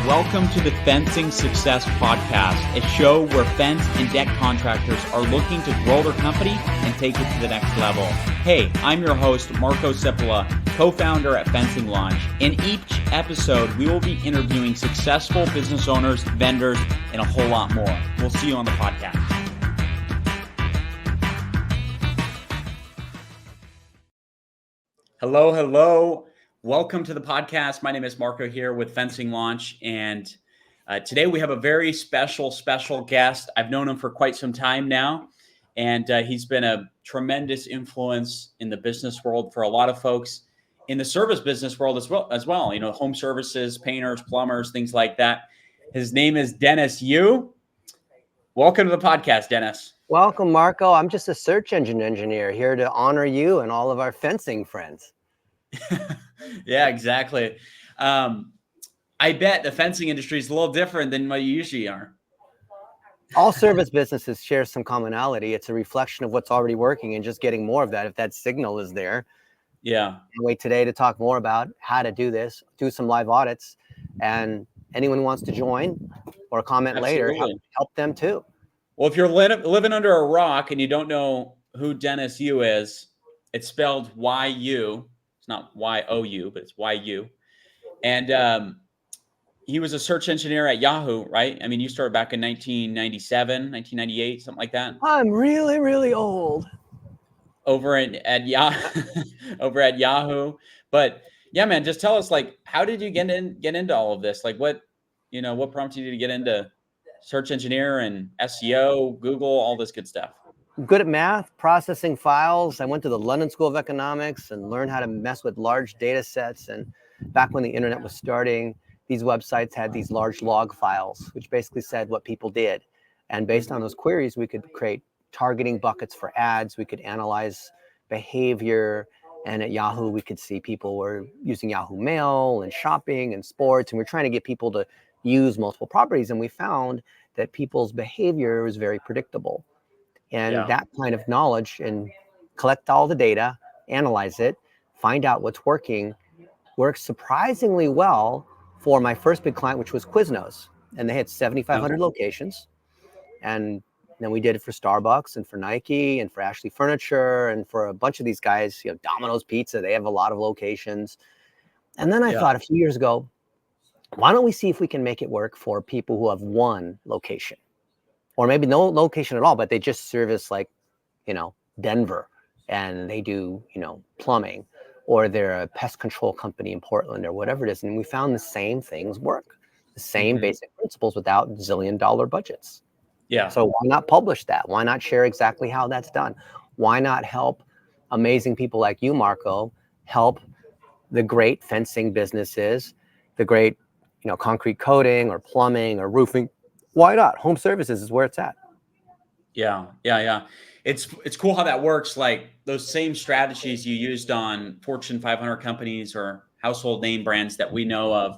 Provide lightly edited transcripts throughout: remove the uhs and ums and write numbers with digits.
Welcome to the Fencing Success Podcast, a show where fence and deck contractors are looking to grow their company and take it to the next level. Hey, I'm your host, Marko Sipila, co-founder at FencingLaunch. In each episode, we will be interviewing successful business owners, vendors, and a whole lot more. We'll see you on the podcast. Hello. Welcome to the podcast. My name is Marko here with FencingLaunch, and today we have a very special guest. I've known him for quite some time now, and he's been a tremendous influence in the business world for a lot of folks in the service business world as well. You know, home services, painters, plumbers, things like that. His name is Dennis Yu. Welcome to the podcast, Dennis. Welcome, Marko. I'm just a search engine engineer here to honor you and all of our fencing friends. Yeah, exactly. I bet the fencing industry is a little different than what you usually are. All service businesses share some commonality. It's a reflection of what's already working and just getting more of that if that signal is there. Yeah. Wait today to talk more about how to do this, do some live audits, and anyone who wants to join or comment later, help them too. Well, if you're living under a rock and you don't know who Dennis Yu is, it's spelled Y-U. It's not Y-O-U, but it's Y-U. And he was a search engineer at Yahoo, right? I mean, you started back in 1997, 1998, something like that. I'm really old. Over at Yahoo. But yeah, man, just tell us, like, how did you get into all of this? Like, what prompted you to get into search engineer and SEO, Google, all this good stuff? Good at math, processing files. I went to the London School of Economics and learned how to mess with large data sets. And back when the internet was starting, these websites had these large log files, which basically said what people did. And based on those queries, we could create targeting buckets for ads. We could analyze behavior. And at Yahoo, we could see people were using Yahoo Mail and shopping and sports. And we're trying to get people to use multiple properties. And we found that people's behavior was very predictable. And that kind of knowledge, and collect all the data, analyze it, find out what's working, works surprisingly well for my first big client, which was Quiznos. And they had 7,500 locations. And then we did it for Starbucks and for Nike and for Ashley Furniture and for a bunch of these guys, you know, Domino's Pizza, they have a lot of locations. And then I thought a few years ago, why don't we see if we can make it work for people who have one location? Or maybe no location at all, but they just service, like, you know, Denver, and they do, you know, plumbing, or they're a pest control company in Portland, or whatever it is. And we found the same things work, the same basic principles without zillion-dollar budgets. Yeah. So why not publish that? Why not share exactly how that's done? Why not help amazing people like you, Marko, help the great fencing businesses, the great, you know, concrete coating or plumbing or roofing? Why not? Home services is where it's at. Yeah. It's cool how that works. Like, those same strategies you used on Fortune 500 companies or household name brands that we know of,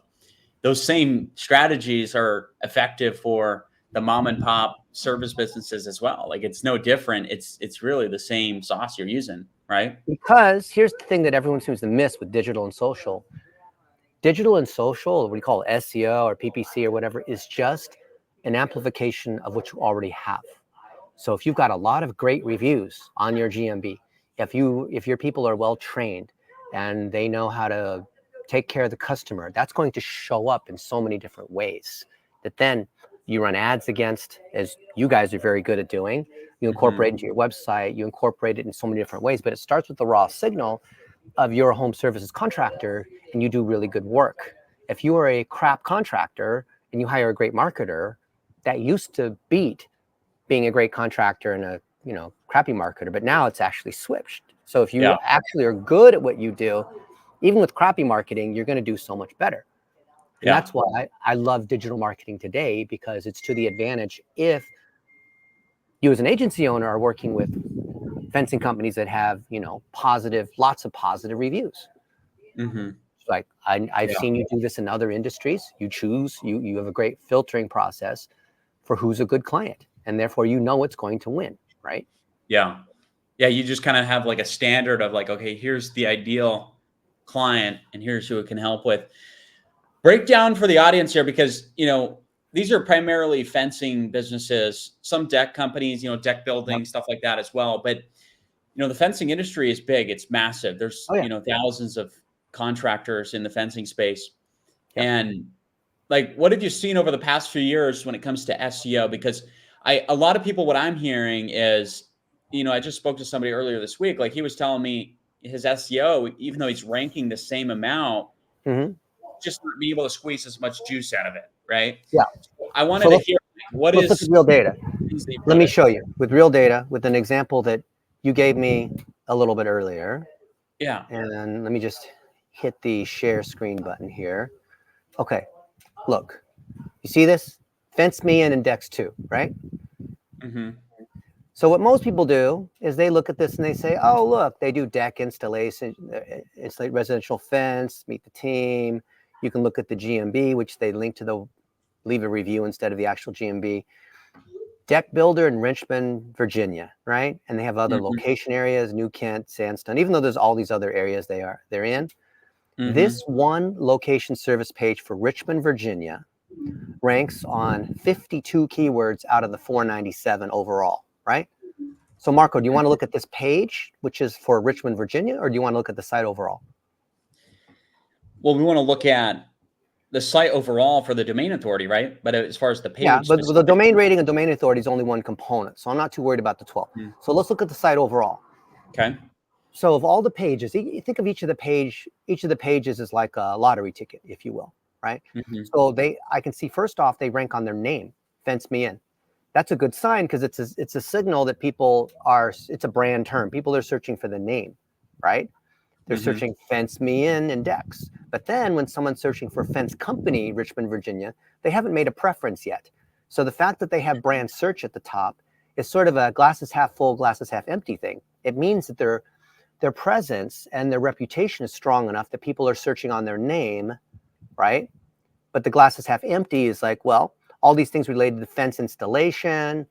those same strategies are effective for the mom and pop service businesses as well. Like, it's no different. It's really the same sauce you're using, right? Because here's the thing that everyone seems to miss with digital and social. Digital and social, what we call SEO or PPC or whatever, is just an amplification of what you already have. So if you've got a lot of great reviews on your GMB, if your people are well trained and they know how to take care of the customer, that's going to show up in so many different ways that then you run ads against, as you guys are very good at doing. You incorporate into your website, you incorporate it in so many different ways, but it starts with the raw signal of your home services contractor, and you do really good work. If you are a crap contractor and you hire a great marketer, that used to beat being a great contractor and a, you know, crappy marketer, but now it's actually switched. So if you actually are good at what you do, even with crappy marketing, you're going to do so much better. And that's why I love digital marketing today, because it's to the advantage if you as an agency owner are working with fencing companies that have, you know, lots of positive reviews. Like I've seen you do this in other industries. You have a great filtering process for who's a good client, and therefore you know it's going to win, right? Yeah. You just kind of have like a standard of like, okay, here's the ideal client and here's who it can help with. Break down for the audience here, because, these are primarily fencing businesses, some deck companies, deck building, Yep. stuff like that as well. But, the fencing industry is big. It's massive. There's, Oh, yeah. Thousands of contractors in the fencing space. Yep. And like, what have you seen over the past few years when it comes to SEO? Because a lot of people, what I'm hearing is, I just spoke to somebody earlier this week. Like, he was telling me his SEO, even though he's ranking the same amount, Mm-hmm. just not be able to squeeze as much juice out of it, right? Yeah. So I wanted So to hear, what let's look is at real data. things that you've Let me noticed? show you with real data with an example that you gave me a little bit earlier. Yeah. And let me just hit the share screen button here. Okay, look, you see this? Fence me in index 2, right? Mm-hmm. So what most people do is they look at this and they say, oh, look, they do deck installation, installate residential fence, meet the team. You can look at the GMB, which they link to the leave a review instead of the actual GMB. Deck builder in Richmond, Virginia, right? And they have other Mm-hmm. location areas, New Kent, Sandstone, even though there's all these other areas they're in. Mm-hmm. This one location service page for Richmond, Virginia ranks on 52 keywords out of the 497 overall, right? So Marko, do you want to look at this page, which is for Richmond, Virginia, or do you want to look at the site overall? Well, we want to look at the site overall for the domain authority, right? But as far as the page, yeah, but the domain rating and domain authority is only one component, so I'm not too worried about the 12. So let's look at the site overall. Okay. So of all the pages, you think of each of the pages is like a lottery ticket, if you will, right? Mm-hmm. So I can see first off, they rank on their name, Fence Me In. That's a good sign because it's a signal that it's a brand term. People are searching for the name, right? They're searching Fence Me In index. But then when someone's searching for Fence Company, Richmond, Virginia, they haven't made a preference yet. So the fact that they have brand search at the top is sort of a glasses half full, glasses half empty thing. It means that their presence and their reputation is strong enough that people are searching on their name, right? But the glass is half empty is like, well, all these things related to fence installation,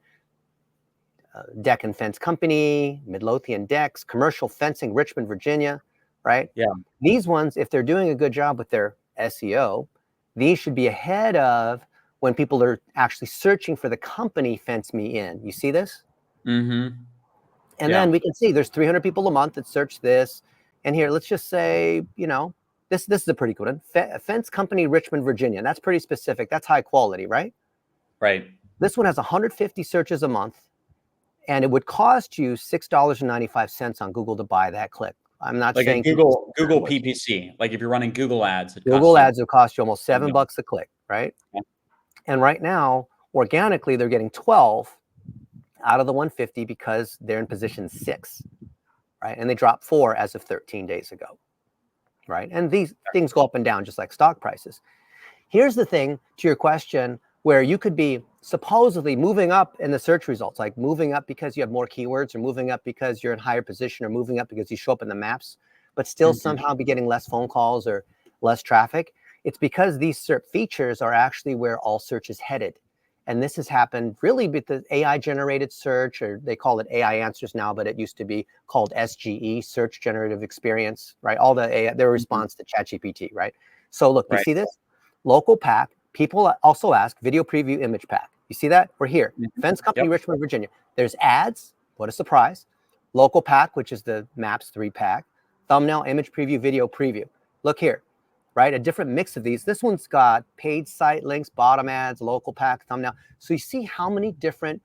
deck and fence company, Midlothian decks, commercial fencing, Richmond, Virginia, right? Yeah. These ones, if they're doing a good job with their SEO, these should be ahead of when people are actually searching for the company Fence Me In. You see this? Mm-hmm. And then we can see there's 300 people a month that search this. And here, let's just say, this is a pretty good one. Fence Company, Richmond, Virginia. That's pretty specific. That's high quality, right? Right. This one has 150 searches a month. And it would cost you $6.95 on Google to buy that click. I'm not Like saying a Google PPC. Like if you're running Google ads, Google ads will cost you almost $7 a click, right? Yeah. And right now, organically, they're getting 12 out of the 150 because they're in position 6, right? And they dropped 4 as of 13 days ago, right? And these things go up and down just like stock prices. Here's the thing to your question where you could be supposedly moving up in the search results, like moving up because you have more keywords or moving up because you're in higher position or moving up because you show up in the maps, but still somehow be getting less phone calls or less traffic. It's because these SERP features are actually where all search is headed. And this has happened really with the AI generated search, or they call it AI answers now, but it used to be called SGE, search generative experience, right? All the AI, their response to ChatGPT, right? So look, you see this? Local pack. People also ask video preview image pack. You see that? We're here. Fence Company, Richmond, Virginia. There's ads. What a surprise. Local pack, which is the Maps 3 pack. Thumbnail, image preview, video preview. Look here, right? A different mix of these. This one's got paid site links, bottom ads, local pack, thumbnail. So you see how many different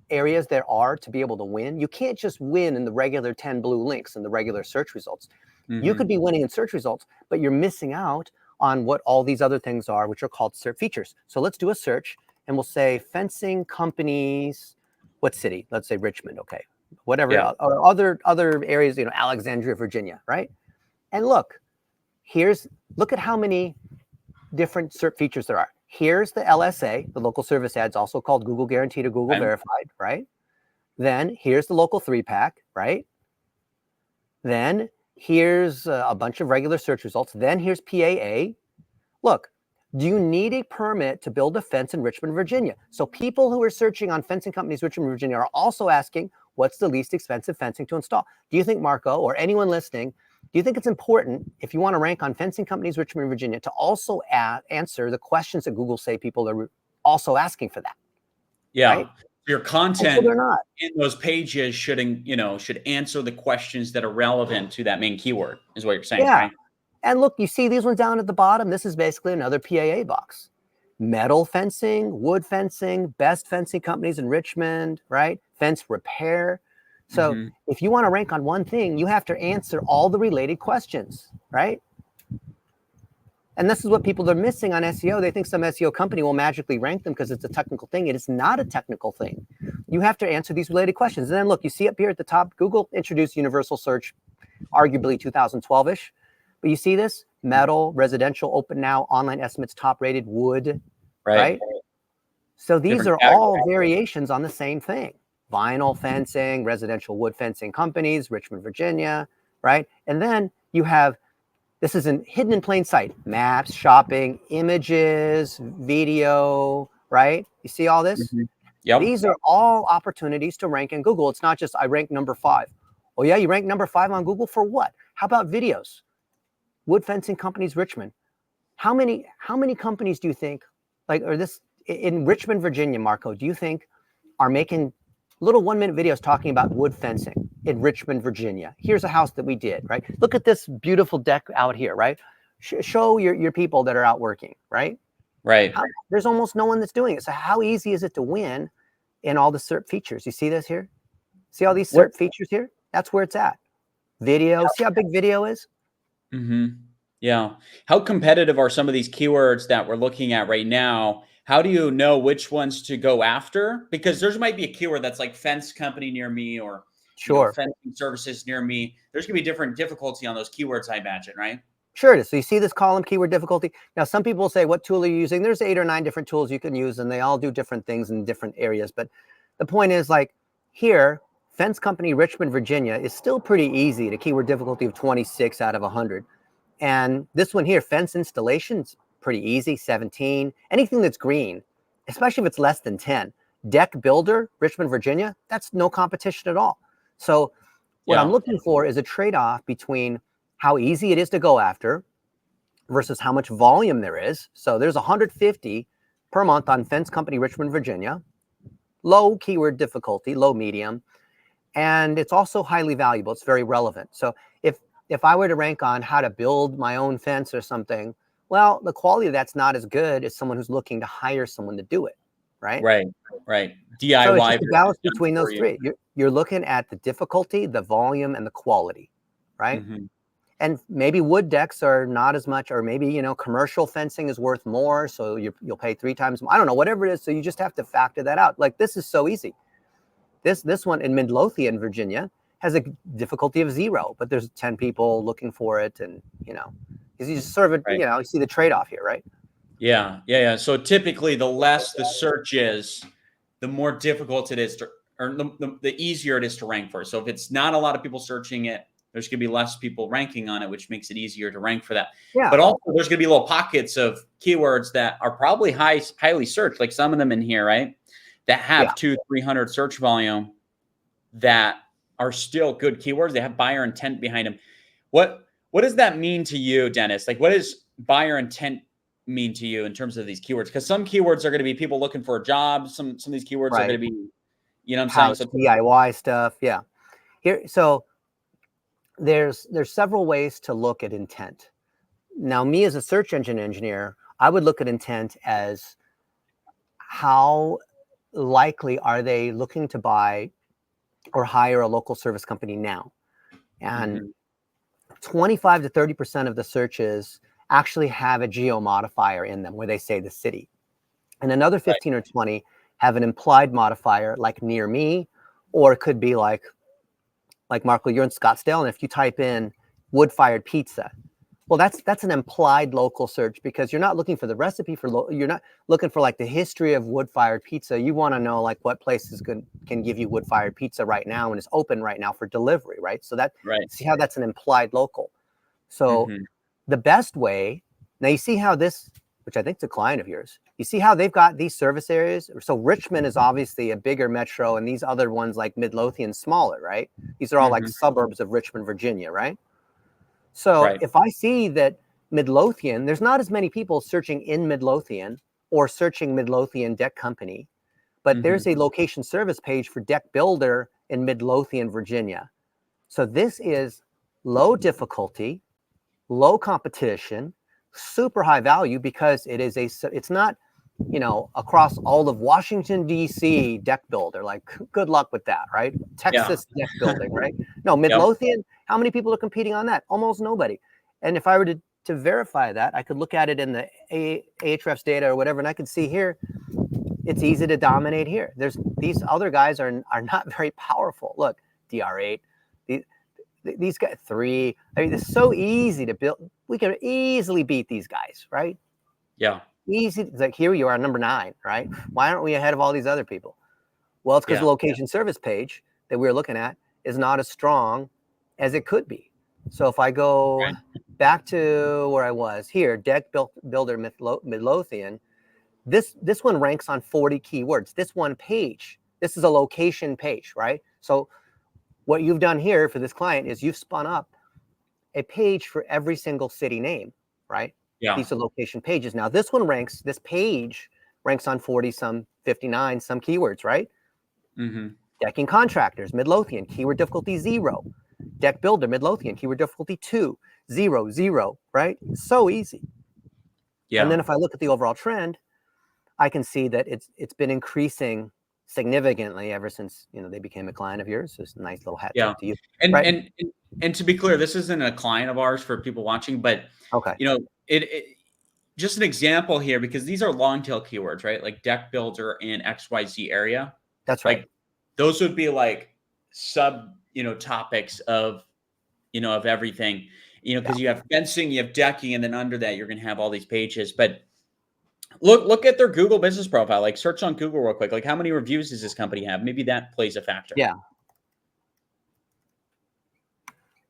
areas there are to be able to win. You can't just win in the regular 10 blue links and the regular search results. You could be winning in search results, but you're missing out on what all these other things are, which are called SERP features. So let's do a search and we'll say fencing companies, what city? Let's say Richmond, okay. Whatever, or other areas, Alexandria, Virginia, right? And look at how many different SERP features there are. Here's the LSA, the local service ads, also called Google Guaranteed or Google Verified, right? Then here's the local 3-pack, right? Then here's a bunch of regular search results. Then here's PAA. Look, do you need a permit to build a fence in Richmond, Virginia? So people who are searching on fencing companies, Richmond, Virginia, are also asking, what's the least expensive fencing to install? Do you think, Marko, or anyone listening, do you think it's important, if you want to rank on fencing companies, Richmond, Virginia, to also answer the questions that Google say people are also asking for that? Yeah. Right? Your And content so they're not. in those pages should answer the questions that are relevant to that main keyword, is what you're saying, Yeah. right? And look, you see these ones down at the bottom. This is basically another PAA box. Metal fencing, wood fencing, best fencing companies in Richmond, right? Fence repair. So if you want to rank on one thing, you have to answer all the related questions, right? And this is what people are missing on SEO. They think some SEO company will magically rank them because it's a technical thing. It is not a technical thing. You have to answer these related questions. And then look, you see up here at the top, Google introduced universal search, arguably 2012-ish. But you see this? Metal, residential, open now, online estimates, top rated, wood, right? So these Different are all variations on the same thing. Vinyl fencing, residential wood fencing companies, Richmond, Virginia, right? And then you have, this is hidden in plain sight, maps, shopping, images, video, right? You see all this? Yep. These are all opportunities to rank in Google. It's not just I rank number 5. Oh yeah, you rank number 5 on Google for what? How about videos? Wood fencing companies, Richmond. How many companies do you think, like, or this in Richmond, Virginia, Marko, do you think are making little 1-minute videos talking about wood fencing in Richmond, Virginia? Here's a house that we did, right? Look at this beautiful deck out here, right? Show your people that are out working, right? Right. There's almost no one that's doing it. So how easy is it to win in all the SERP features? You see this here? See all these SERP features here? That's where it's at. Video, see how big video is? Yeah. How competitive are some of these keywords that we're looking at right now? How do you know which ones to go after? Because there might be a keyword that's like fence company near me, or fencing services near me. There's gonna be different difficulty on those keywords, I imagine, right? Sure it is. So you see this column, keyword difficulty. Now, some people say, what tool are you using? There's 8 or 9 different tools you can use, and they all do different things in different areas. But the point is, like here, fence company, Richmond, Virginia, is still pretty easy to keyword difficulty of 26 out of 100. And this one here, fence installations, pretty easy, 17. Anything that's green, especially if it's less than 10. Deck builder, Richmond, Virginia, that's no competition at all. So what I'm looking for is a trade-off between how easy it is to go after versus how much volume there is. So there's 150 per month on fence company, Richmond, Virginia. Low keyword difficulty, low medium. And it's also highly valuable. It's very relevant. So if I were to rank on how to build my own fence or something, well, the quality of that's not as good as someone who's looking to hire someone to do it, right? Right. DIY. So it's just a balance between those three. You're looking at the difficulty, the volume, and the quality, right? And maybe wood decks are not as much, or maybe, commercial fencing is worth more, so you'll pay 3 times more. I don't know, whatever it is. So you just have to factor that out. Like, this is so easy. This one in Midlothian, Virginia, has a difficulty of 0, but there's 10 people looking for it, and you just sort of you see the trade-off here, right? Yeah. So typically, the less the search is, the more difficult it is or the easier it is to rank for. So if it's not a lot of people searching it, there's going to be less people ranking on it, which makes it easier to rank for that. Yeah. But also, there's going to be little pockets of keywords that are probably highly searched, like some of them in here, right? That have 200-300 search volume, that are still good keywords. They have buyer intent behind them. What does that mean to you, Dennis? Like, what does buyer intent mean to you in terms of these keywords? Because some keywords are going to be people looking for a job. Some of these keywords are going to be, I'm saying? So DIY stuff. Yeah. So there's several ways to look at intent. Now, me as a search engine engineer, I would look at intent as how likely are they looking to buy or hire a local service company now? And 25 to 30% of the searches actually have a geo modifier in them where they say the city. And another 15 or 20 have an implied modifier like near me, or it could be like Marko, you're in Scottsdale, and if you type in wood-fired pizza, well, that's an implied local search, because you're not looking for the recipe you're not looking for like the history of wood-fired pizza. You want to know like what places can give you wood-fired pizza right now and is open right now for delivery, right? So see how that's an implied local. So the best way, now you see how this, which I think is a client of yours, you see how they've got these service areas. So Richmond is obviously a bigger metro, and these other ones like Midlothian smaller, right? These are all like suburbs of Richmond, Virginia, right? So Right. if I see that Midlothian, there's not as many people searching in Midlothian or searching Midlothian deck company, but there's a location service page for deck builder in Midlothian, Virginia. So this is low difficulty, low competition, super high value, because it's not, across all of Washington, D.C. deck builder. Like, good luck with that, right? Texas deck building, right? No, Midlothian, how many people are competing on that? Almost nobody. And if I were to verify that, I could look at it in the Ahrefs data or whatever, and I could see here, it's easy to dominate here. These other guys are not very powerful. Look, DR8, these guys 3. I mean, it's so easy to build. We can easily beat these guys, right? Yeah. Easy. It's like, here you are, number 9, right? Why aren't we ahead of all these other people? Well, it's because the location service page that we're looking at is not as strong as it could be. So if I go back to where I was here, deck builder Midlothian, this one ranks on 40 keywords. This one page, this is a location page, right? So what you've done here for this client is you've spun up a page for every single city name, right? Yeah. These are location pages. Now this page ranks on 40, some 59, some keywords, right? Decking contractors, Midlothian, keyword difficulty 0. Deck builder, Midlothian, keyword difficulty 2, 0, 0, right? So easy. Yeah. And then if I look at the overall trend, I can see that it's been increasing significantly ever since they became a client of yours. Just a nice little hat tip to you. And, right? and to be clear, this isn't a client of ours for people watching, but it just an example here, because these are long tail keywords, right? Like deck builder in XYZ area. That's right. Like those would be like sub topics of of everything, because you have fencing, you have decking, and then under that you're going to have all these pages. But look at their Google business profile. Like, search on Google real quick. Like, how many reviews does this company have? Maybe that plays a factor. Yeah.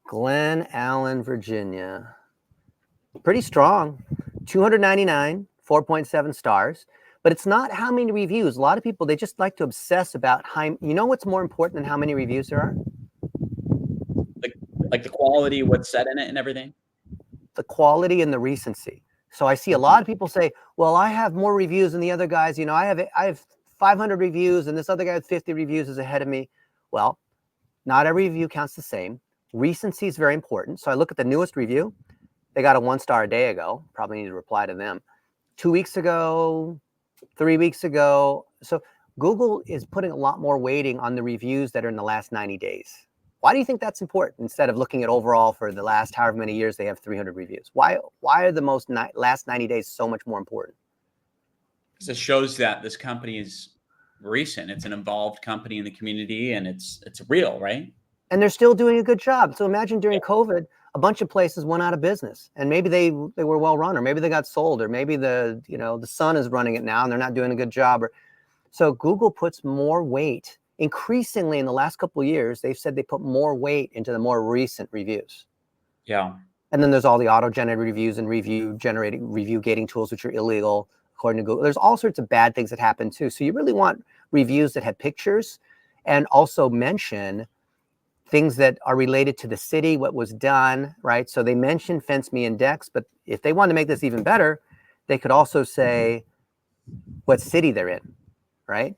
Glen Allen, Virginia. Pretty strong. 299, 4.7 stars. But it's not how many reviews. A lot of people, they just like to obsess about how, what's more important than how many reviews there are? Like the quality, what's said in it and everything? The quality and the recency. So I see a lot of people say, well, I have more reviews than the other guys. I have 500 reviews and this other guy with 50 reviews is ahead of me. Well, not every review counts the same. Recency is very important. So I look at the newest review. They got a 1-star a day ago. Probably need to reply to them. 2 weeks ago, 3 weeks ago. So Google is putting a lot more weighting on the reviews that are in the last 90 days. Why do you think that's important, instead of looking at overall for the last however many years they have 300 reviews? Why are the last 90 days so much more important? Because it shows that this company is recent. It's an involved company in the community, and it's real, right? And they're still doing a good job. So imagine during COVID, a bunch of places went out of business, and maybe they were well run, or maybe they got sold, or maybe the Sun is running it now and they're not doing a good job. So Google puts more weight. Increasingly in the last couple of years, they've said they put more weight into the more recent reviews. Yeah. And then there's all the auto-generated reviews and review gating tools, which are illegal according to Google. There's all sorts of bad things that happen too. So you really want reviews that have pictures and also mention things that are related to the city, what was done, right? So they mention Fence Me Index, but if they want to make this even better, they could also say what city they're in. Right?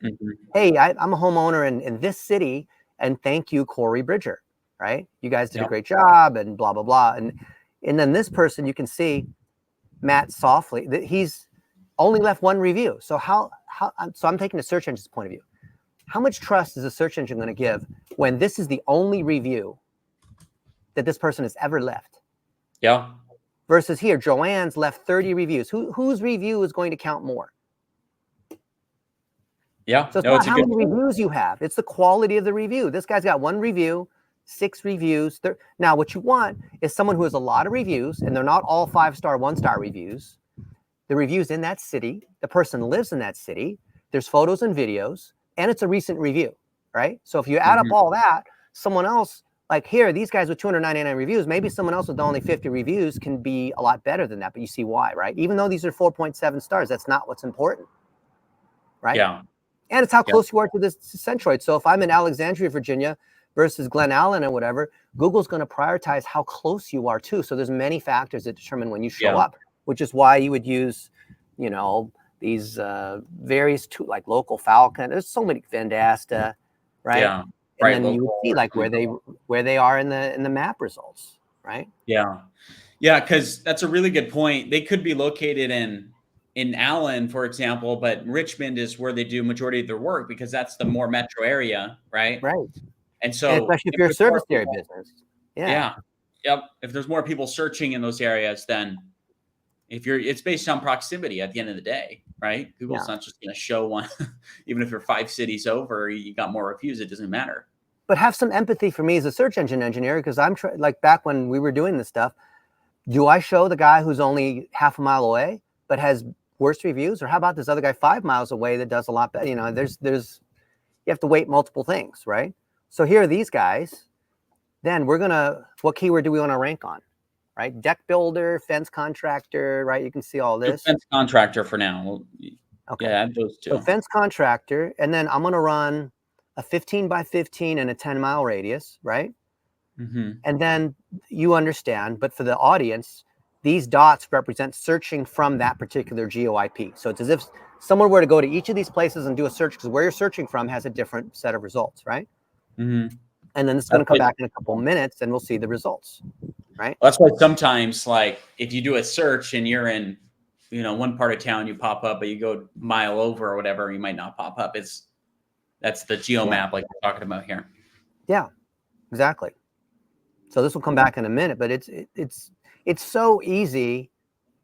Hey, I'm a homeowner in this city, and thank you, Corey Bridger. Right? You guys did a great job, and blah blah blah. And then this person, you can see Matt Softly. He's only left 1 review. So so I'm taking the search engine's point of view. How much trust is a search engine going to give when this is the only review that this person has ever left? Yeah. Versus here, Joanne's left 30 reviews. Whose review is going to count more? Yeah. So it's not how many reviews you have. It's the quality of the review. This guy's got 1 review, 6 reviews. Now, what you want is someone who has a lot of reviews, and they're not all 5-star, 1-star reviews. The reviews in that city, the person lives in that city, there's photos and videos, and it's a recent review, right? So if you add up all that, someone else, like here, these guys with 299 reviews, maybe someone else with only 50 reviews can be a lot better than that, but you see why, right? Even though these are 4.7 stars, that's not what's important, right? Yeah. And it's how close you are to this centroid. So if I'm in Alexandria, Virginia, versus Glen Allen or whatever, Google's going to prioritize how close you are too. So there's many factors that determine when you show up, which is why you would use, you know, these various like local Falcon. There's so many Vendasta, right? Yeah. And then you would see like where they are in the map results, right? Yeah. Yeah, because that's a really good point. They could be located in Allen, for example, but Richmond is where they do majority of their work because that's the more metro area, right? Right. And And so especially if you're a there's more service area people- business. yeah. Yep. If there's more people searching in those areas, then it's based on proximity at the end of the day, right? Google's not just going to show one, even if you're 5 cities over, you got more reviews, it doesn't matter. But have some empathy for me as a search engine engineer, because I'm like back when we were doing this stuff, do I show the guy who's only half a mile away but has worse reviews, or how about this other guy 5 miles away that does a lot better? You know, there's you have to weight multiple things, right? So here are these guys. Then what keyword do we want to rank on, right? Deck builder, fence contractor, right? You can see all this. Fence contractor for now. Okay. Yeah, add those two. So fence contractor, and then I'm going to run a 15 by 15 and a 10-mile radius, right? Mm-hmm. And then you understand, but for the audience, these dots represent searching from that particular GeoIP. So it's as if someone were to go to each of these places and do a search, because where you're searching from has a different set of results, right? Mm-hmm. And then it's going to come back in a couple minutes and we'll see the results, right? That's why sometimes, like, if you do a search and you're in, you know, one part of town, you pop up, but you go a mile over or whatever, you might not pop up. That's the geo map like we're talking about here. Yeah, exactly. So this will come back in a minute, but it's so easy,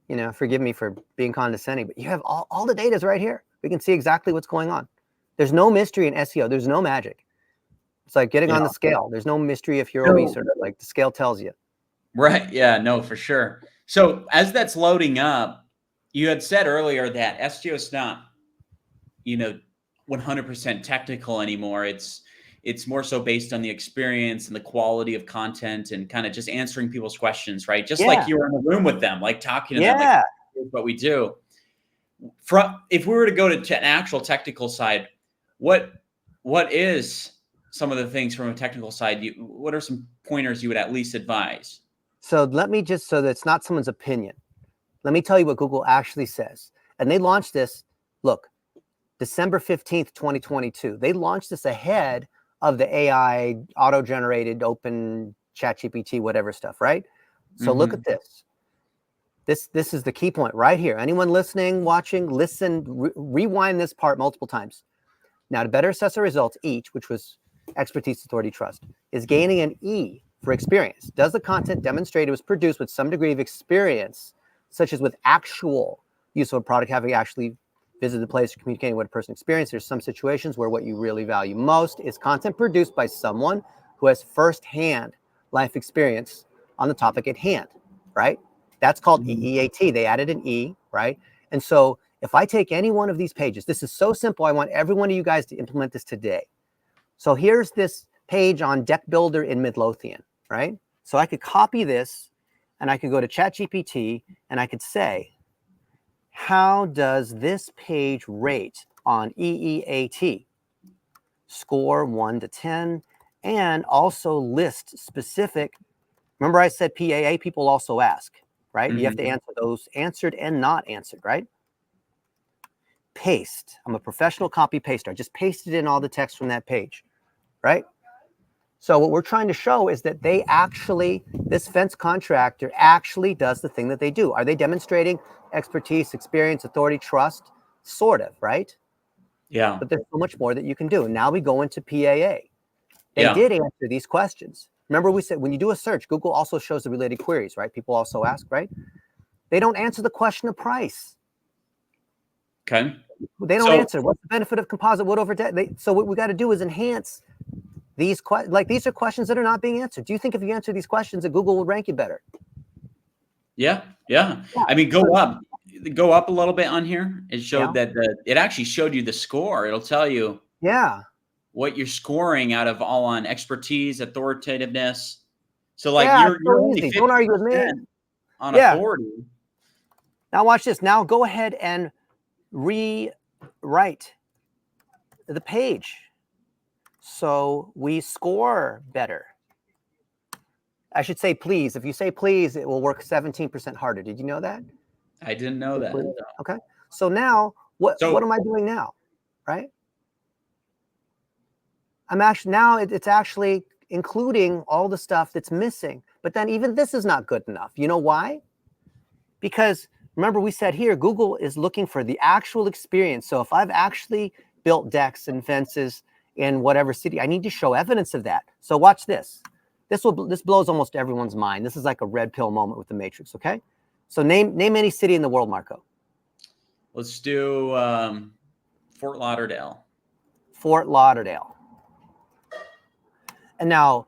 you know, forgive me for being condescending, but you have all the data is right here. We can see exactly what's going on. There's no mystery in SEO. There's no magic. It's like getting on the scale. There's no mystery if you're obese or not. Like the scale tells you. Right. Yeah, no, for sure. So as that's loading up, you had said earlier that SEO is not, you know, 100% technical anymore. It's more so based on the experience and the quality of content and kind of just answering people's questions, right? Just like you were in the room with them, like talking to them, like, here's what we do. If we were to go to an actual technical side, what is some of the things from a technical side? What are some pointers you would at least advise? So let me just, so that it's not someone's opinion, let me tell you what Google actually says. And they launched this, look, December 15th, 2022. They launched this ahead of the AI auto-generated open ChatGPT, whatever stuff, right? So look at this. This is the key point right here. Anyone listening, watching, listen, rewind this part multiple times. Now, to better assess the results, each, which was expertise, authority, trust, is gaining an E for experience. Does the content demonstrate it was produced with some degree of experience, such as with actual use of a product, having actually visited the place or communicating what a person experienced? There's some situations where what you really value most is content produced by someone who has firsthand life experience on the topic at hand, right? That's called EEAT. They added an E, right? And so if I take any one of these pages, this is so simple. I want every one of you guys to implement this today. So here's this page on deck builder in Midlothian, right? So I could copy this and I could go to ChatGPT and I could say, how does this page rate on EEAT? Score 1 to 10, and also list specific. Remember I said PAA, people also ask, right? You have to answer those answered and not answered, right? Paste. I'm a professional copy paster. I just pasted in all the text from that page, right? So what we're trying to show is that they actually, this fence contractor actually does the thing that they do. Are they demonstrating expertise, experience, authority, trust? Sort of, right? Yeah. But there's so much more that you can do. Now we go into PAA. They did answer these questions. Remember we said when you do a search, Google also shows the related queries, right? People also ask, right? They don't answer the question of price. Okay. They don't answer. What's the benefit of composite wood over deck? So what we got to do is enhance these questions. Like these are questions that are not being answered. Do you think if you answer these questions that Google will rank you better? Yeah. I mean, go up a little bit on here. It showed that it actually showed you the score. It'll tell you what you're scoring out of all on expertise, authoritativeness. So like you're only 50% don't argue with me on authority. Now watch this. Now go ahead and rewrite the page. so we score better. I should say please. If you say please, it will work 17% harder. Did you know that? I didn't know that. No. Okay. So now what am I doing now? Right? I'm actually now it's actually including all the stuff that's missing. But then even this is not good enough. You know why? Because remember we said here, Google is looking for the actual experience. So if I've actually built decks and fences in whatever city, I need to show evidence of that. So watch this. This blows almost everyone's mind. This is like a red pill moment with the Matrix. Okay. So name any city in the world, Marko. Let's do Fort Lauderdale. Fort Lauderdale. And now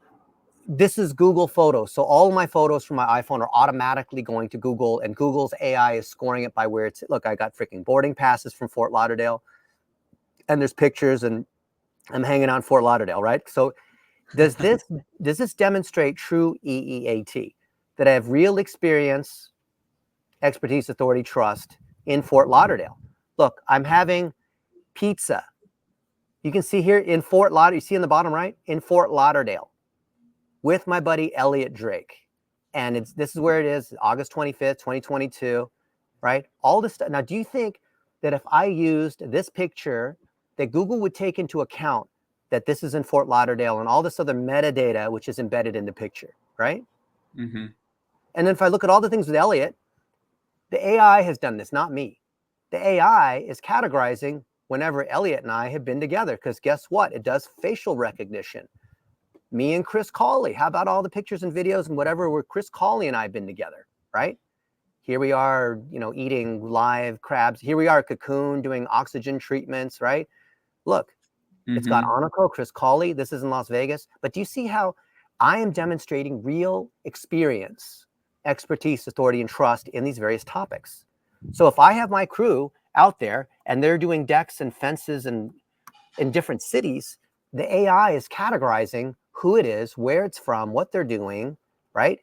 this is Google Photos. So all of my photos from my iPhone are automatically going to Google, and Google's AI is scoring it by where it's, look, I got freaking boarding passes from Fort Lauderdale, and there's pictures, and I'm hanging out in Fort Lauderdale, right? So does this demonstrate true EEAT, that I have real experience, expertise, authority, trust in Fort Lauderdale? Look, I'm having pizza. You can see here in Fort Lauderdale, you see in the bottom right, in Fort Lauderdale, with my buddy Elliot Drake. And this is where it is, August 25th, 2022, right? All this stuff. Now, do you think that if I used this picture, that Google would take into account that this is in Fort Lauderdale and all this other metadata, which is embedded in the picture, right? Mm-hmm. And then if I look at all the things with Elliot, the AI has done this, not me. The AI is categorizing whenever Elliot and I have been together, because guess what? It does facial recognition. Me and Chris Cawley, how about all the pictures and videos and whatever where Chris Cawley and I have been together, right? Here we are, eating live crabs. Here we are, Cocoon, doing oxygen treatments, right? Look, it's got Aniko, Chris Cawley. This is in Las Vegas. But do you see how I am demonstrating real experience, expertise, authority, and trust in these various topics? So if I have my crew out there and they're doing decks and fences and in different cities, the AI is categorizing who it is, where it's from, what they're doing, right?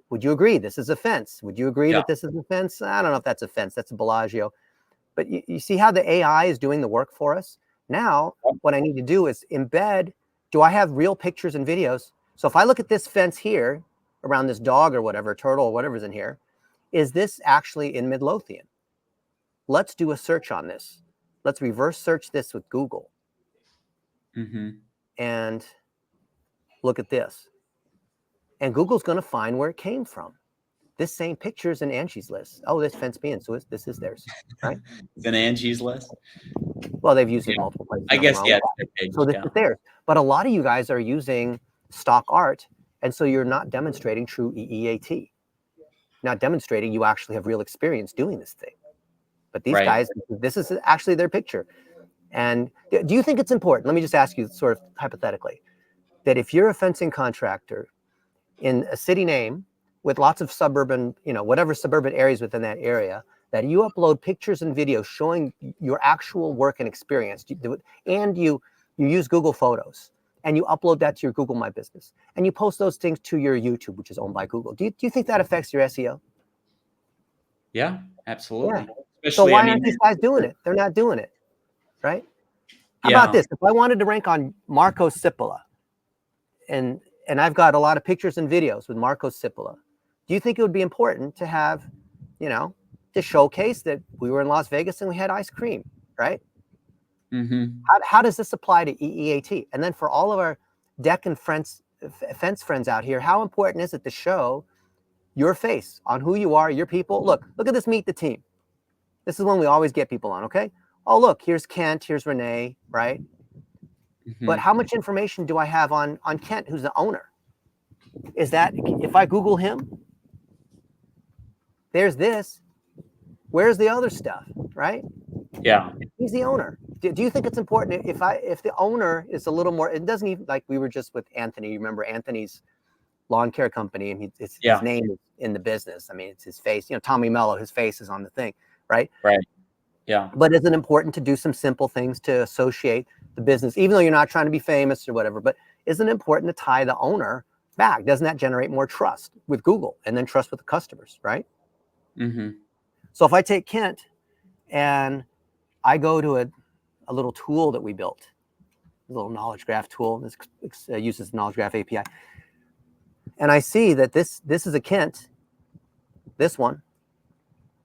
Would you agree this is a fence? Would you agree that this is a fence? I don't know if that's a fence, that's a Bellagio. But you see how the AI is doing the work for us? Now, what I need to do is embed, do I have real pictures and videos? So if I look at this fence here, around this dog or whatever, turtle or whatever's in here, is this actually in Midlothian? Let's do a search on this. Let's reverse search this with Google. And look at this. And Google's going to find where it came from. This same picture is in Angie's list. Oh, this fence being, so this is theirs, right? It's in Angie's list. Well, they've used it multiple places. I guess, yeah. So this is theirs. But a lot of you guys are using stock art, and so you're not demonstrating true EEAT. Not demonstrating you actually have real experience doing this thing. But these guys, this is actually their picture. And do you think it's important? Let me just ask you sort of hypothetically, that if you're a fencing contractor in a city name with lots of suburban, whatever suburban areas within that area, that you upload pictures and videos showing your actual work and experience, and you use Google Photos, and you upload that to your Google My Business, and you post those things to your YouTube, which is owned by Google. Do you think that affects your SEO? Yeah, absolutely. Yeah. So why aren't these guys doing it? They're not doing it, right? How about this? If I wanted to rank on Marko Sipila, and I've got a lot of pictures and videos with Marko Sipila, do you think it would be important to have, to showcase that we were in Las Vegas and we had ice cream, right? How does this apply to EEAT? And then for all of our deck and fence friends out here, how important is it to show your face on who you are, your people? Look at this Meet the Team. This is one we always get people on, okay? Oh, look, here's Kent, here's Renee, right? But how much information do I have on Kent, who's the owner? Is that, if I Google him, there's this. Where's the other stuff, right? Yeah. He's the owner. Do you think it's important if the owner is a little more, it doesn't even, like we were just with Anthony, you remember Anthony's lawn care company, and his name is in the business. I mean, it's his face, Tommy Mello, his face is on the thing, right? Right. Yeah. But is it important to do some simple things to associate the business, even though you're not trying to be famous or whatever, but isn't it important to tie the owner back? Doesn't that generate more trust with Google and then trust with the customers, right? So if I take Kent and I go to a little tool that we built, little knowledge graph tool. This uses the knowledge graph API. And I see that this is a Kent, this one.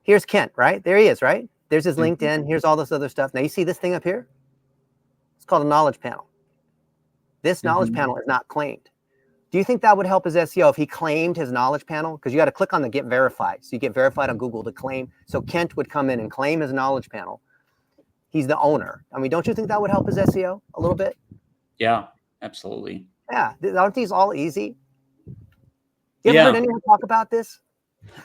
Here's Kent, right? There he is, right? There's his LinkedIn. Here's all this other stuff. Now you see this thing up here? It's called a knowledge panel. This knowledge panel is not claimed. Do you think that would help his SEO if he claimed his knowledge panel? Because you got to click on the get verified. So you get verified on Google to claim. So Kent would come in and claim his knowledge panel. He's the owner. I mean, don't you think that would help his SEO a little bit? Yeah, absolutely. Yeah. Aren't these all easy? You ever heard anyone talk about this?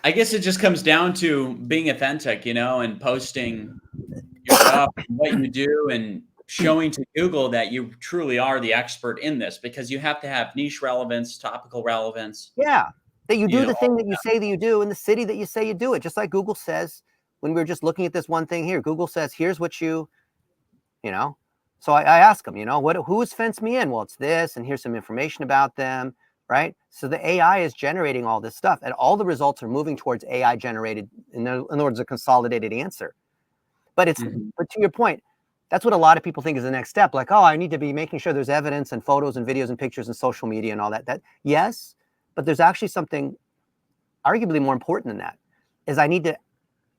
I guess it just comes down to being authentic, and posting your stuff, and what you do, and showing to Google that you truly are the expert in this, because you have to have niche relevance, topical relevance. Yeah, that you do the thing that you say that you do in the city that you say you do it. Just like Google says, when we were just looking at this one thing here, Google says, here's what you know. So I ask them, who's Fence Me In? Well, it's this, and here's some information about them, right? So the AI is generating all this stuff, and all the results are moving towards AI generated, in other words, a consolidated answer. But but to your point, that's what a lot of people think is the next step. Like, oh, I need to be making sure there's evidence and photos and videos and pictures and social media and all that. Yes, but there's actually something arguably more important than that, is I need to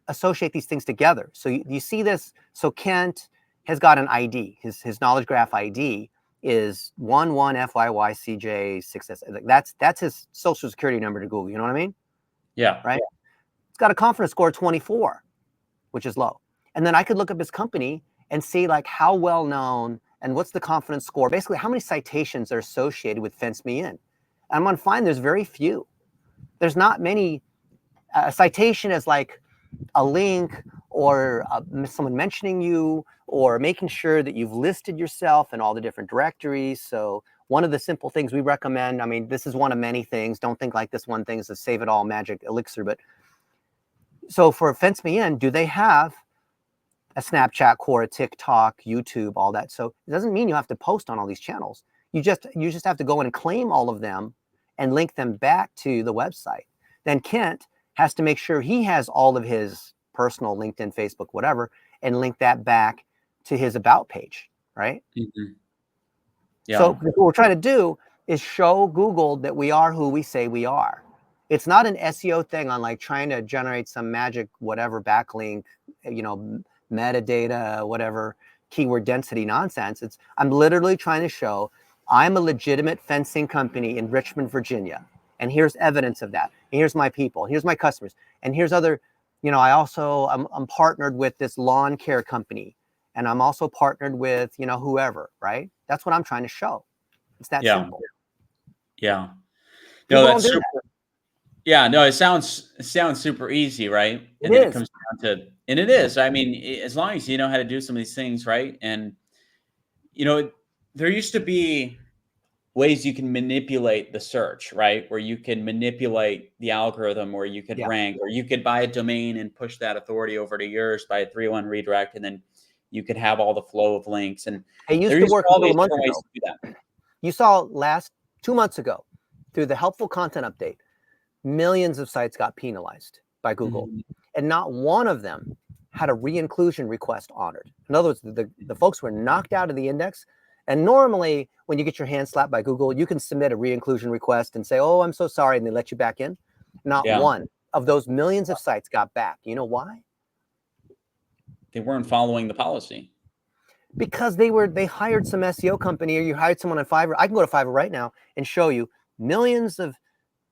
associate these things together. So you see this. So Kent has got an ID. His knowledge graph ID is 11FYYCJ6S. That's his social security number to Google. You know what I mean? Yeah. Right. It's got a confidence score of 24, which is low. And then I could look up his company and see like how well known and what's the confidence score. Basically, how many citations are associated with Fence Me In. And I'm going to find there's very few. There's not many. A citation is like a link or someone mentioning you or making sure that you've listed yourself in all the different directories. So one of the simple things we recommend, I mean, this is one of many things. Don't think like this one thing is a save it all magic elixir. But so for Fence Me In, do they have a Snapchat core, a TikTok, YouTube, all that? So it doesn't mean you have to post on all these channels. You just have to go in and claim all of them and link them back to the website. Then Kent has to make sure he has all of his personal LinkedIn, Facebook, whatever, and link that back to his about page, right? Yeah. So what we're trying to do is show Google that we are who we say we are. It's not an SEO thing on like trying to generate some magic, whatever backlink, metadata, whatever keyword density nonsense. I'm literally trying to show I'm a legitimate fencing company in Richmond, Virginia. And here's evidence of that. And here's my people. Here's my customers. And here's other, I'm partnered with this lawn care company. And I'm also partnered with, whoever, right? That's what I'm trying to show. It's that simple. Yeah. No, that's super. Yeah, no, it sounds super easy, right? And then it comes down to, and it is. I mean, as long as you know how to do some of these things, right? And there used to be ways you can manipulate the search, right? Where you can manipulate the algorithm, where you could rank, or you could buy a domain and push that authority over to yours by a 3-1 redirect, and then you could have all the flow of links. And it used to work a month ago. You saw 2 months ago through the helpful content update, millions of sites got penalized by Google, and not one of them had a re-inclusion request honored. In other words, the folks were knocked out of the index. And normally, when you get your hand slapped by Google, you can submit a re-inclusion request and say, oh, I'm so sorry, and they let you back in. Not one of those millions of sites got back. You know why? They weren't following the policy. Because they hired some SEO company, or you hired someone on Fiverr. I can go to Fiverr right now and show you millions of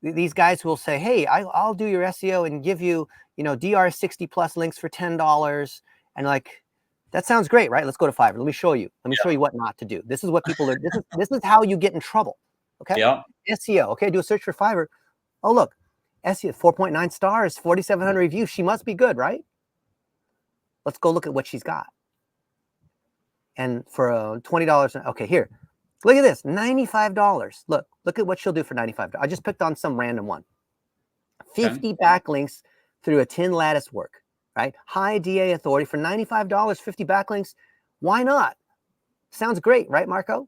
these guys who will say, hey, I'll do your SEO and give you, DR 60 plus links for $10. And like, that sounds great, right? Let's go to Fiverr. Let me show you. Let me show you what not to do. This is what people are. This is how you get in trouble. Okay. Yeah. SEO. Okay. Do a search for Fiverr. Oh, look, SEO 4.9 stars, 4,700 reviews. She must be good, right? Let's go look at what she's got. And for $20, okay, here, look at this, $95. Look at what she'll do for $95. I just picked on some random one. 50 backlinks through a 10 lattice work, right? High DA authority for $95, 50 backlinks. Why not? Sounds great, right, Marko?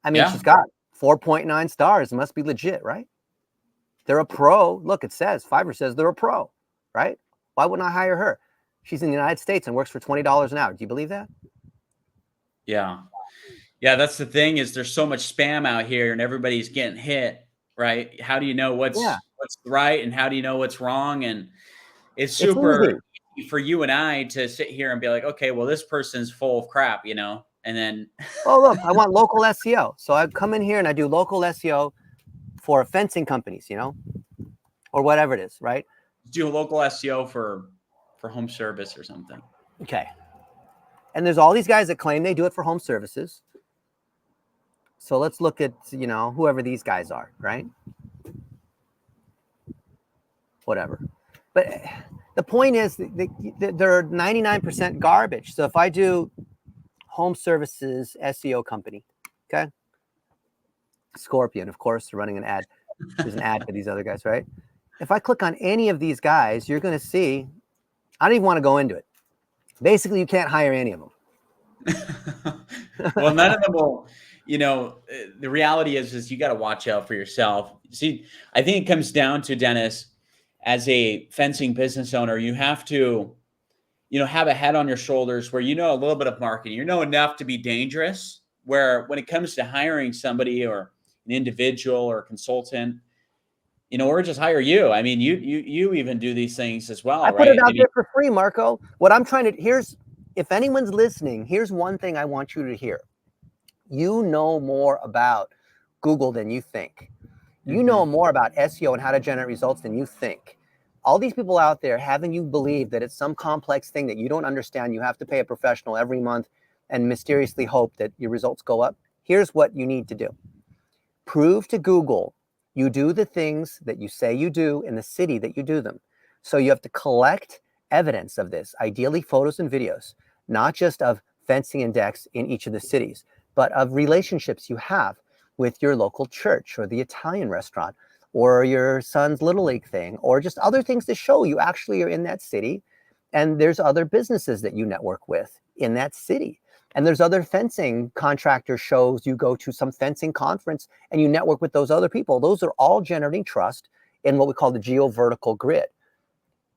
I mean, she's got 4.9 stars. Must be legit, right? They're a pro. Look, it says, Fiverr says they're a pro, right? Why wouldn't I hire her? She's in the United States and works for $20 an hour. Do you believe that? Yeah. Yeah, that's the thing is there's so much spam out here and everybody's getting hit, right? How do you know Yeah, what's right and how do you know what's wrong? And it's it's super easy. easy for you and I to sit here and be like, okay, well, this person's full of crap, you know? And then Oh, look, I want local SEO. So I come in here and I do local SEO for fencing companies, you know, or whatever it is, right? do a local SEO for home service or something. Okay. And there's all these guys that claim they do it for home services. So let's look at, you know, whoever these guys are, right? Whatever. But the point is they're 99% garbage. So if I do home services SEO company, okay? Scorpion, of course, they're running an ad. There's an ad for these other guys, right? If I click on any of these guys, you're going to see, I don't even want to go into it. Basically, you can't hire any of them. Well, none of them will, you know, the reality is you got to watch out for yourself. See, I think it comes down to, Dennis, as a fencing business owner, you have to, you know, have a head on your shoulders where you know a little bit of marketing, you know enough to be dangerous, where when it comes to hiring somebody or an individual or a consultant, you know, or just hire you. I mean, you even do these things as I well, put it right? I out mean, there for free, Marco. What I'm trying to, here's, if anyone's listening, here's one thing I want you to hear. You know more about Google than you think. You know mhm. more about SEO and how to generate results than you think. All these people out there having you believe that it's some complex thing that you don't understand. You have to pay a professional every month and mysteriously hope that your results go up. Here's what you need to do. Prove to Google you do the things that you say you do in the city that you do them. So you have to collect evidence of this, ideally photos and videos, not just of fencing index in each of the cities, but of relationships you have with your local church or the Italian restaurant or your son's little league thing, or just other things to show you actually are in that city. And there's other businesses that you network with in that city. And there's other fencing contractor shows. You go to some fencing conference and you network with those other people. Those are all generating trust in what we call the geo-vertical grid,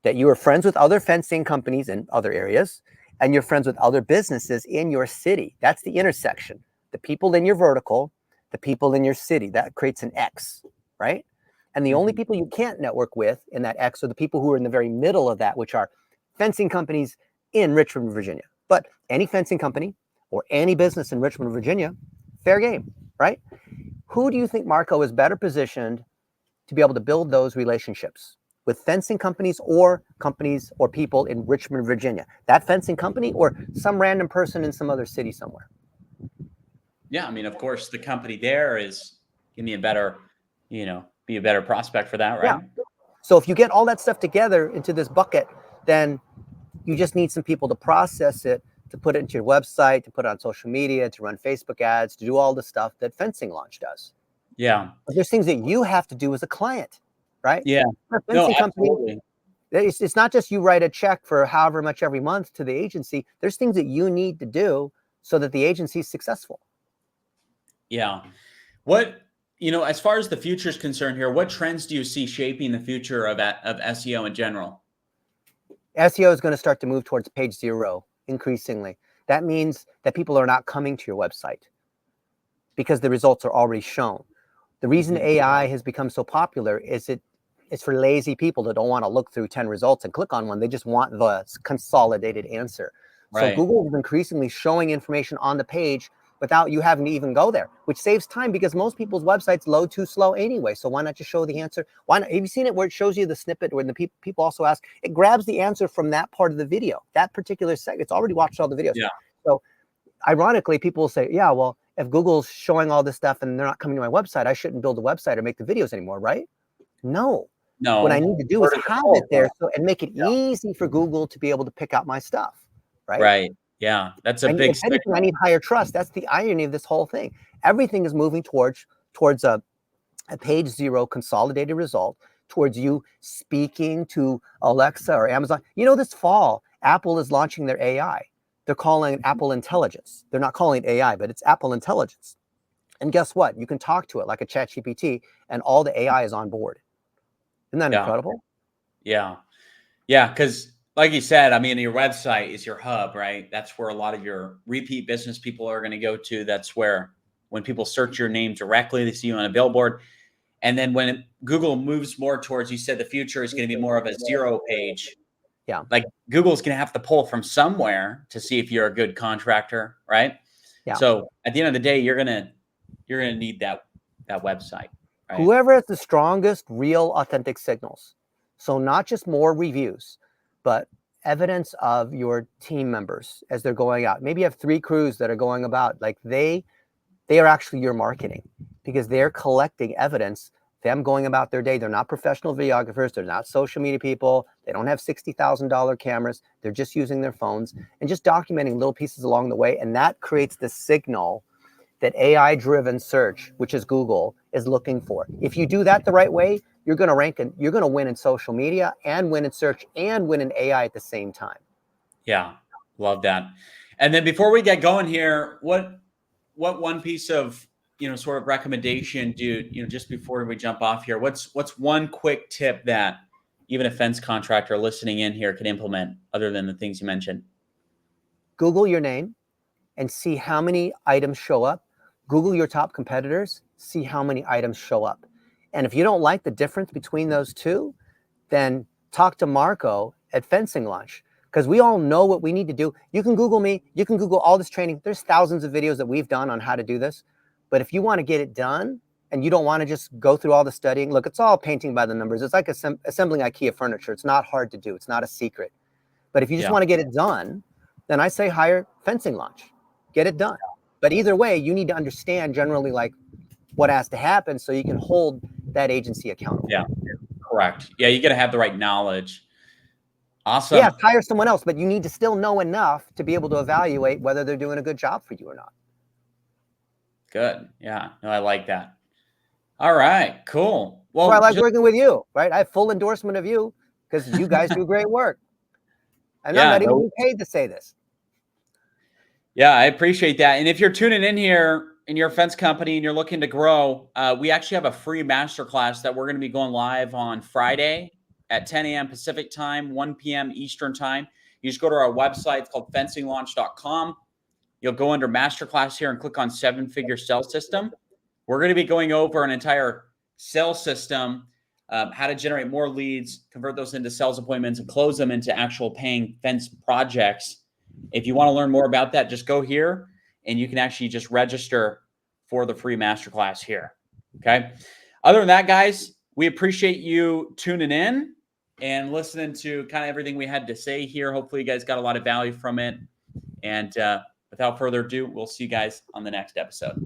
that you are friends with other fencing companies in other areas and you're friends with other businesses in your city. That's the intersection. The people in your vertical, the people in your city, that creates an X, right? And the only Mhm. people you can't network with in that X are the people who are in the very middle of that, which are fencing companies in Richmond, Virginia. But any fencing company or any business in Richmond, Virginia, fair game, right? Who do you think, Marco, is better positioned to be able to build those relationships with fencing companies or people in Richmond, Virginia? That fencing company or some random person in some other city somewhere? Yeah, I mean, of course, the company there is give me a better, you know, be a better prospect for that, Yeah. right? So if you get all that stuff together into this bucket, then you just need some people to process it, to put it into your website, to put it on social media, to run Facebook ads, to do all the stuff that FencingLaunch does. Yeah. But there's things that you have to do as a client, right? Yeah. For a No, fencing company, absolutely. it's not just you write a check for however much every month to the agency. There's things that you need to do so that the agency is successful. Yeah. What, you know, as far as the future is concerned here, what trends do you see shaping the future of SEO in general? SEO is going to start to move towards page zero increasingly. That means that people are not coming to your website because the results are already shown. The reason Mhm. AI has become so popular is it's for lazy people that don't want to look through 10 results and click on one. They just want the consolidated answer. So Right. Google is increasingly showing information on the page without you having to even go there, which saves time because most people's websites load too slow anyway. So why not just show the answer? Why not? Have you seen it where it shows you the snippet where the people also ask, it grabs the answer from that part of the video, that particular segment. It's already watched all the videos. Yeah. So ironically, people will say, yeah, well, if Google's showing all this stuff and they're not coming to my website, I shouldn't build a website or make the videos anymore, right? No. What I No. need to do Where is does it have fall it there apart? and make it Yeah. easy for Google to be able to pick out my stuff, right? Right. Yeah. That's a And big if anything, I signal. need higher trust. That's the irony of this whole thing. Everything is moving towards a page zero consolidated result, towards you speaking to Alexa or Amazon. You know, this fall, Apple is launching their AI. They're calling it Apple Intelligence. They're not calling it AI, but it's Apple Intelligence. And guess what? You can talk to it like a chat GPT and all the AI is on board. Isn't that Yeah. incredible? Yeah. Yeah. Because like you said, I mean, your website is your hub, right? That's where a lot of your repeat business people are going to go to. That's where when people search your name directly, they see you on a billboard. And then when Google moves more towards, you said the future is going to be more of a zero page. Yeah. Like Google's going to have to pull from somewhere to see if you're a good contractor, right? Yeah. So at the end of the day, you're gonna need that website. Right? Whoever has the strongest, real, authentic signals. So not just more reviews, but evidence of your team members as they're going out. Maybe you have 3 crews that are going about. Like they are actually your marketing because they're collecting evidence, them going about their day. They're not professional videographers. They're not social media people. They don't have $60,000 cameras. They're just using their phones and just documenting little pieces along the way. And that creates the signal that AI-driven search, which is Google, is looking for. If you do that the right way, you're going to rank and you're going to win in social media and win in search and win in AI at the same time. Yeah, love that. And then before we get going here, what one piece of sort of recommendation just before we jump off here? What's one quick tip that even a fence contractor listening in here can implement other than the things you mentioned? Google your name and see how many items show up. Google your top competitors, see how many items show up. And if you don't like the difference between those two, then talk to Marko at FencingLaunch, because we all know what we need to do. You can Google me, you can Google all this training. There's thousands of videos that we've done on how to do this. But if you want to get it done and you don't want to just go through all the studying, look, it's all painting by the numbers. It's like assembling IKEA furniture. It's not hard to do. It's not a secret. But if you just want to get it done, then I say hire FencingLaunch. Get it done. But either way, you need to understand generally like what has to happen so you can hold that agency accountable. Yeah, correct. Yeah, you got to have the right knowledge. Awesome. Yeah, hire someone else, but you need to still know enough to be able to evaluate whether they're doing a good job for you or not. Good. Yeah, no, I like that. All right, cool. Well, I like working with you, right? I have full endorsement of you because you guys do great work. And I'm not even paid to say this. Yeah, I appreciate that. And if you're tuning in here in your fence company and you're looking to grow, we actually have a free masterclass that we're going to be going live on Friday at 10 a.m. Pacific time, 1 p.m. Eastern time. You just go to our website. It's called FencingLaunch.com. You'll go under masterclass here and click on 7-figure sales system. We're going to be going over an entire sales system, how to generate more leads, convert those into sales appointments, and close them into actual paying fence projects. If you want to learn more about that, just go here and you can actually just register for the free masterclass here. Okay. Other than that, guys, we appreciate you tuning in and listening to kind of everything we had to say here. Hopefully you guys got a lot of value from it. And without further ado, we'll see you guys on the next episode.